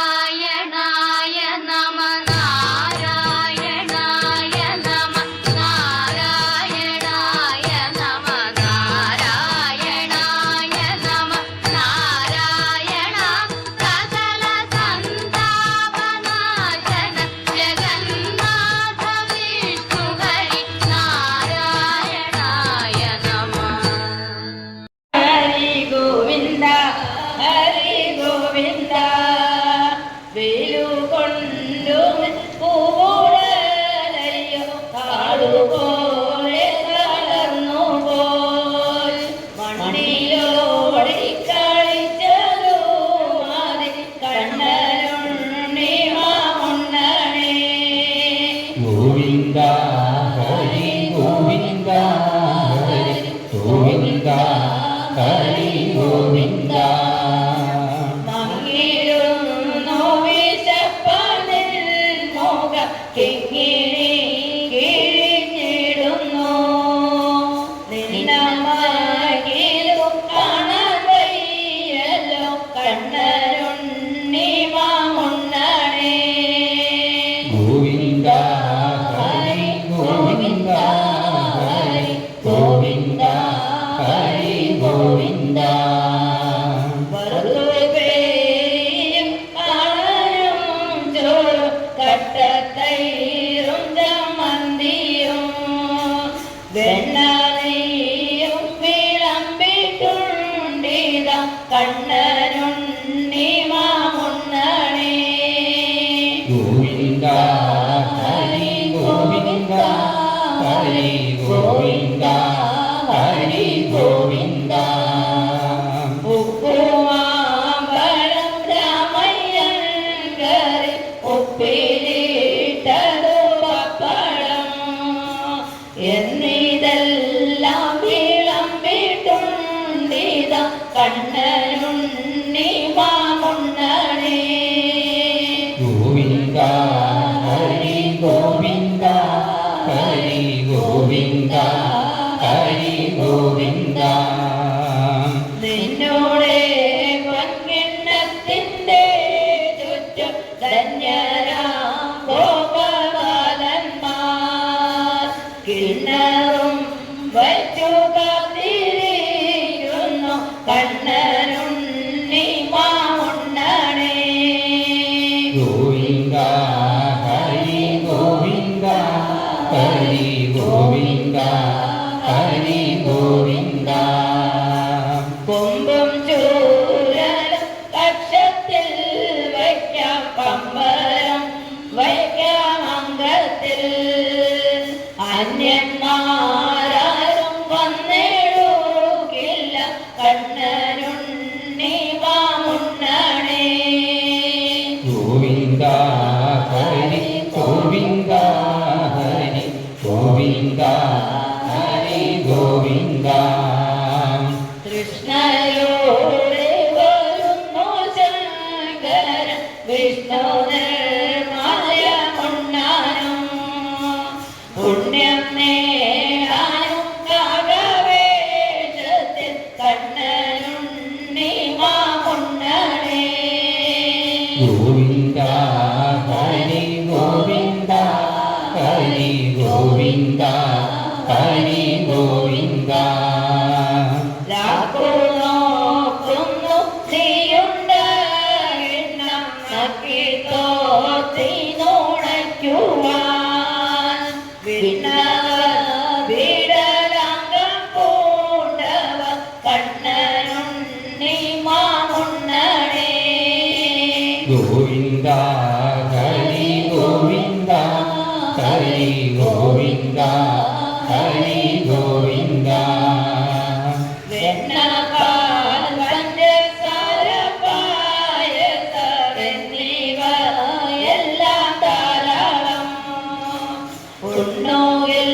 നാരായണായ നമ നാരായണായ നമ നാരായണായ നമ നാരായണായ നമ നാരായണ സകല സന്താപനാശന ജഗന്നാഥ വിഷ്ണുഹരി നാരായണായ നമ. ഹരി ഗോവിന്ദ ഹരി ഗോവിന്ദ വെയിലുകൊണ്ടു പൂവുടലയ്യോ കാടുപോലെ തളർന്നു പോൽ മണ്ണിലോടി കളിച്ചതു മാറി കണ്ണനുണ്ണി മാമുണ്ണണേ. ഗോവിന്ദ ഹരി ഗോവിന്ദ ഹരി ഗോവിന്ദ ഹരി ഗോവിന്ദ. മങ്ങിടുന്നു വിശപ്പതിൽ മുഖം കിങ്ങിണി കിഴിഞ്ഞിടുന്നു നിന്നമകിലും കാണാൻ വയ്യല്ലോ കണ്ണനുണ്ണി മാമുണ്ണണേ. ഗോവിന്ദ ഹരി ഗോവിന്ദ ഹരി ഗോവിന്ദ ഹരി ഗോവിന്ദ. വറുപേരിയും കാണാനും ചോറും കട്ടത്തൈറും ചമ്മന്തിയും വെണ്ണനെയ്യും വിളമ്പിട്ടുണ്ടിത കണ്ണനുണ്ണി മാമുണ്ണണേ. ഗോവിന്ദ ഹരി ഗോവിന്ദ ഹരി ഗോവിന്ദ ഹരി ഗോവിന്ദ. ഉപ്പുമാമ്പഴം രാമയ്യൻ കറി ഉപ്പിലിട്ടതു പപ്പടം എന്നിതെല്ലാം വിളമ്പിട്ടുണ്ടിത കണ്ണനുണ്ണി മാമുണ്ണണേ. ഗോവിന്ദ ഹരി ഗോവിന്ദ ഹരി ഗോവിന്ദ ഹരി ഗോവിന്ദ. നിന്നോടെ പൊൻകിണ്ണത്തിന്റെ ചുറ്റും ധന്യരാം ഗോപബാലന്മാർ കിണ്ണറും വച്ചു കാത്തിരിക്കുന്നു കണ്ണനുണ്ണി മാമുണ്ണണേ. ഗോവിന്ദ ഹരി ഗോവിന്ദ ഹരി ഗോവിന്ദ ഹരി ഗോവിന്ദ. കൊമ്പും ചൂരലും കക്ഷത്തിൽ വയ്ക്കാം പമ്പരം വയ്ക്കാം അംഗത്തിൽ അന്യന്മാരും വന്നിടുകില്ല കണ്ണനുണ്ണി മാമുണ്ണണേ. ഗോവിന്ദ ഹരി ഗോവിന്ദ ഹരി ഗോവിന്ദ ഹരി ഗോവിന്ദ. കൃഷ്ണയോടെ വരുന്നു ശങ്കരൻ വിഷ്ണു നിർമാല്യ മുണ്ണാനും പുണ്യം നേടാനും കാകവേഷത്തിൽ കണ്ണനുണ്ണി മാമുണ്ണണേ. ഗോവിന്ദ ഹരി ഗോവിന്ദ ഹരി ഗോവിന്ദ ഹരി ഗോവിന്ദ. നോക്കുന്നു നീയുണ്ടെണ്ണം നക്കിത്തോത്തിനുണയ്ക്കുവാൻ വിടലംഗം പൂണ്ടവ കണ്ണനുണ്ണി മാമുണ്ണണേ. ഗോവിന്ദ ഹരി ഗോവിന്ദ ഹരി ഗോവിന്ദ ഹരി ഗോവിന്ദ. വെണ്ണപ്പാൽ പഞ്ചസാര പായസം എന്നിവ എല്ലാം ധാരാളം ഉണ്ണുകിൽ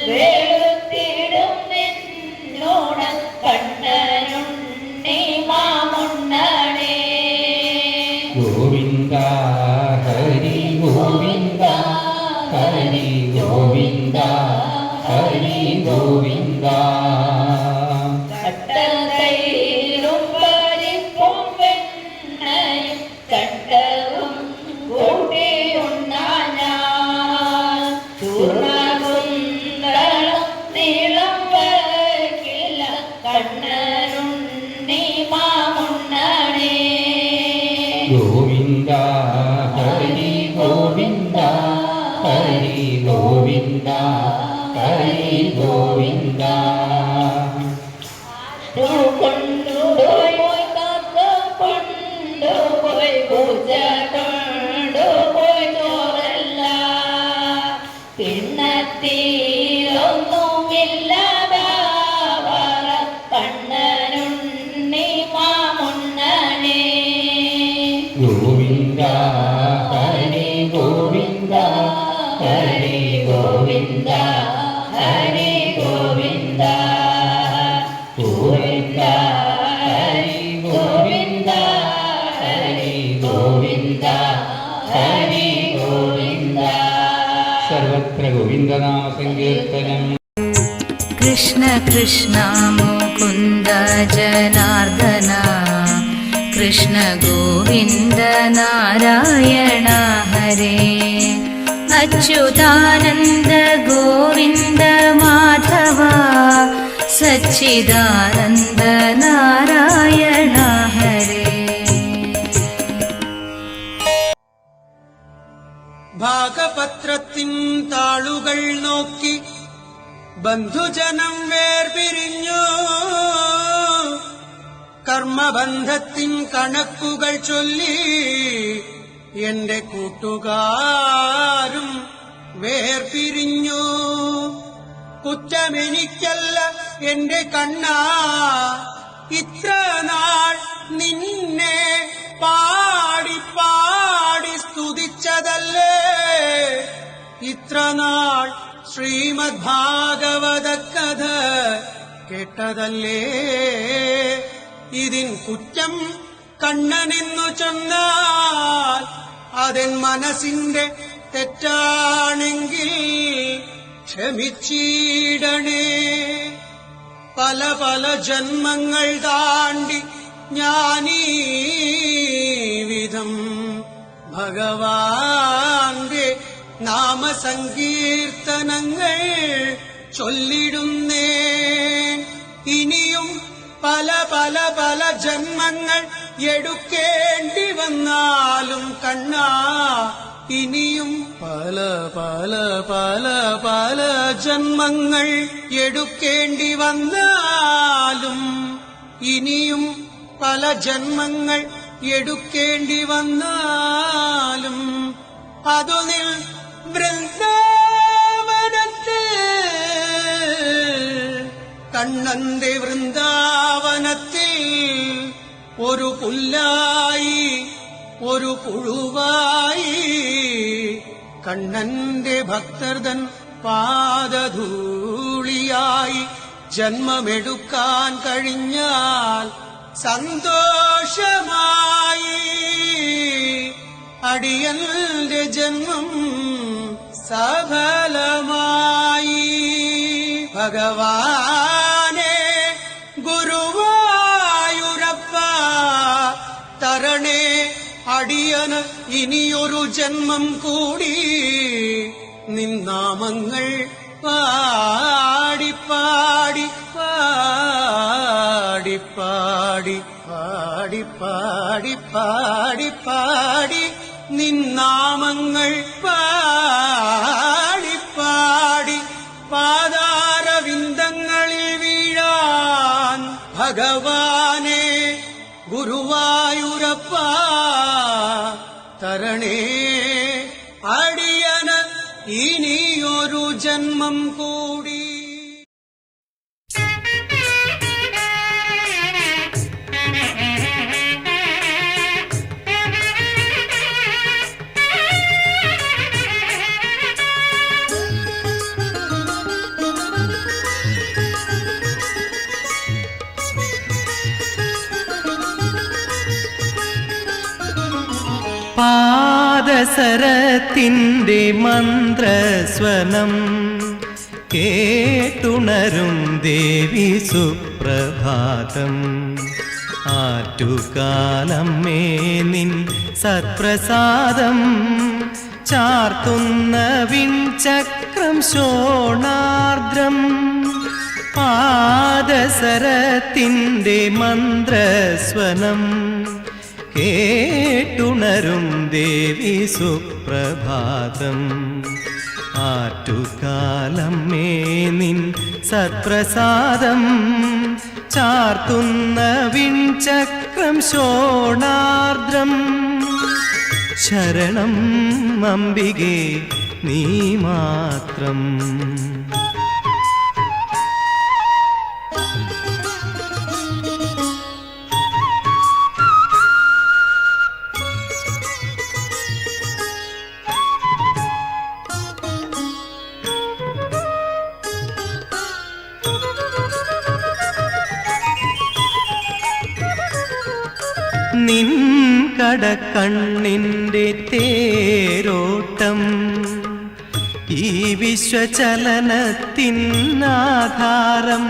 വെളുത്തിടും നിന്നോട് കണ്ണനുണ്ണി മാമുണ്ണണേ. ഗോവിന്ദ ഹരി ഗോവിന്ദ ഹരി ഗോവിന്ദ ഹരി ഗോവിന്ദ. കട്ടതൈരും പരിപ്പും വെണ്ണയും ഗോവിന്ദ ഹരി ഗോവിന്ദ ഹരി ഗോവിന്ദ ഹരി ഗോവിന്ദ കൊണ്ടുപോയി കാത്ത് കൊണ്ടുപോയി പൂജ കൊണ്ടുപോയി ചോറല്ല കിണ്ണത്തിലൊന്നുമില്ലാതാവറ കണ്ണനുണ്ണി മാമുണ്ണനെ ഗോവിന്ദ ഹരി ഗോവിന്ദ ഹരി ഗോവിന്ദ ഹരി ഗോവിന്ദ ഗോവിന്ദ ഹരി ഗോവിന്ദ ഹരി ഗോവിന്ദ ഹരി ഗോവിന്ദ സർവത്ര ഗോവിന്ദനാമ സങ്കീർത്തനം. കൃഷ്ണ കൃഷ്ണ മുകുന്ദ ജനാർദ്ദന കൃഷ്ണ ഗോവിന്ദ നാരായണ ഹരേ അച്യുതാനന്ദ ഗോവിന്ദ മാധവ സച്ചിദാനന്ദ നാരായണ ഹരേ. ഭാഗപത്രത്തിൻ താളുകൾ നോക്കി ബന്ധുജനം വേർപിരിഞ്ഞു കർമ്മബന്ധത്തിൻ കണക്കുകൾ ചൊല്ലി എന്റെ കൂട്ടുകാരും വേർപിരിഞ്ഞു കുറ്റമെനിക്കല്ല എന്റെ കണ്ണാ ഇത്ര നാൾ നിന്നെ പാടി പാടി സ്തുതിച്ചതല്ലേ ഇത്ര നാൾ ശ്രീമദ് ഭാഗവത കഥ കേട്ടതല്ലേ ഇതിൻ കുറ്റം കണ്ണനെന്നു ചൊന്നാൽ അതെൻ മനസ്സിന്റെ തെറ്റാണെങ്കിൽ ക്ഷമിച്ചിടണേ പല പല ജന്മങ്ങൾ താണ്ടി ഞാനീ വിധം ഭഗവാന്റെ നാമസങ്കീർത്തനങ്ങൾ ചൊല്ലിടുന്നേ ഇനിയും പല പല പല ജന്മങ്ങൾ എടുക്കേണ്ടി വന്നാലും കണ്ണാ ഇനിയും പല പല പല പല ജന്മങ്ങൾ എടുക്കേണ്ടി വന്നാലും ഇനിയും പല ജന്മങ്ങൾ എടുക്കേണ്ടി വന്നാലും അതു നിൽ വൃന്ദാവനത്തിൽ കണ്ണന്റെ വൃന്ദാവനത്തിൽ ഒരു പുല്ലായി ഒരു പുഴുവായി കണ്ണന്റെ ഭക്തർതൻ പാദധൂളിയായി ജന്മമെടുക്കാൻ കഴിഞ്ഞാൽ സന്തോഷമായി അടിയന്റെ ജന്മം സഫലമായി ഭഗവാനെ ഗുരുവായൂരപ്പ തരണേ അടിയന് ഇനിയൊരു ജന്മം കൂടി നിന്നാമങ്ങൾ പാടി പാടി പാടി പാടി പാടി പാടി പാടി പാടി നിന്നാമങ്ങൾ പാടി പാടി പാദാരവിന്ദങ്ങളിൽ വീഴാൻ ഭഗവാനെ ഗുരുവായൂരപ്പ തരണേ അടിയന് ഇനിയൊരു ജന്മം കൂടി. പാദസരത്തിൻ്റെ മന്ത്രസ്വനം കേട്ടുണരും ദേവി സുപ്രഭാതം ആറ്റുകാലമ്മേ നിൻ സത്പ്രസാദം ചാർത്തുന്ന വിൺചക്രം ശോണാർദ്രം പാദസരത്തിൻ്റെ മന്ത്രസ്വനം കേട്ടുണരും കേട്ടുണരും ദേവി സുപ്രഭാതം. ആറ്റുകാലമ്മേ നിൻ സത്പ്രസാദം ചാർത്തുന്ന വിൺചക്രം ശോണാർദ്രം. ശരണം അംബികേ നീ മാത്രം. നിൻ കടക്കണ്ണിൻ്റെ തേരോട്ടം ഈ വിശ്വചലനത്തിനാധാരം.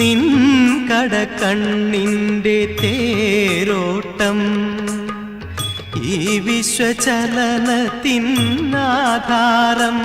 നിൻ കടക്കണ്ണിൻ്റെ തേരോട്ടം ഈ വിശ്വചലനത്തിനാധാരം.